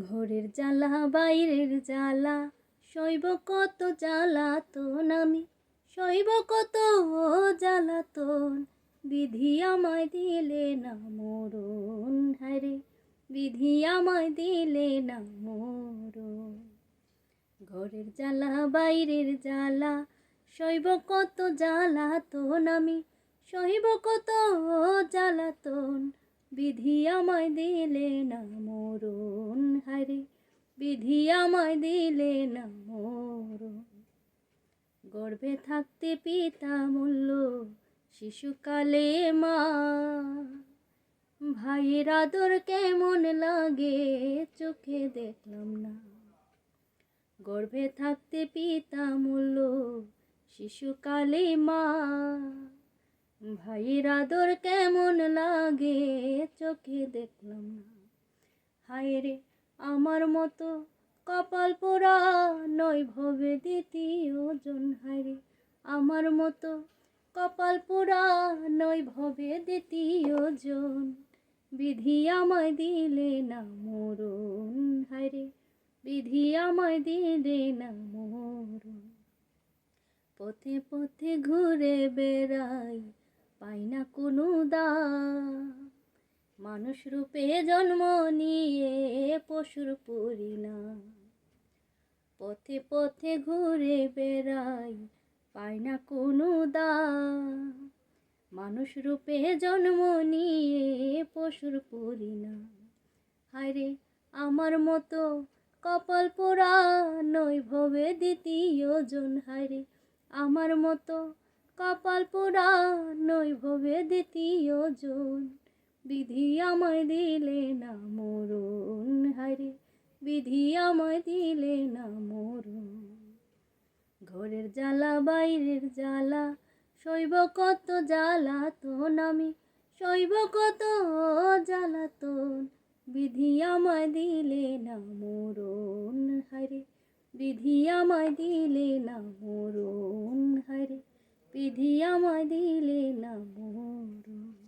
ঘরের জ্বালা বাইরের জ্বালা সইব কত জ্বালাতন আমি, সইব কত জ্বালাতন। বিধি আমায় দিলে না মরণ, হায়রে বিধি আমায় দিলে না মরণ। ঘরের জ্বালা বাইরের জ্বালা সইব কত জ্বালাতন আমি, সইব কত জ্বালাতন। বিধি আমায় দিলে না মরণ, হায়রে বিধি আমায় দিলে না মরণ। গর্ভে থাকতে পিতা মূল্য শিশুকালে মা, ভাইয়ের আদর কেমন লাগে চোখে দেখলাম না। গর্ভে থাকতে পিতা মূল্য শিশুকালে মা, ভাইয়ের আদর কেমন লাগে চোখে দেখলাম না। হায়রে আমার মতো কপাল পোড়া নয় ভবে দ্বিতীয় জন, হায়রে আমার মতো কপাল পোড়া নয় ভবে দ্বিতীয় জন। বিধি আমায় দিলে না মরণ, হায়রে বিধি আমায় দিলে না মরণ। পথে পথে ঘুরে বেড়াই পাই না কোনো দাম, মানুষ রূপে জন্ম নিয়ে পশুর পরিণাম। পথে পথে ঘুরে বেড়াই পাই না কোনো দাম, মানুষ রূপে জন্ম নিয়ে পশুর পরিণাম। হায়রে আমার মতো কপাল পোড়া নয় ভবে দ্বিতীয় জন, হায়রে আমার মতো কপাল পোড়া নয় ভবে দ্বিতীয় জন। বিধি আমায় দিলে না মরণ, হায়রে বিধি আমায় দিলে না মরণ। ঘরের জ্বালা বাইরের জ্বালা সইব কত জ্বালাতন আমি, সইব কত জ্বালাতন। বিধি আমায় দিলে না মরণ, হায়রে বিধি আমায় দিলে না মরণ, হায়রে বিধি আমায় দিলে না মরণ।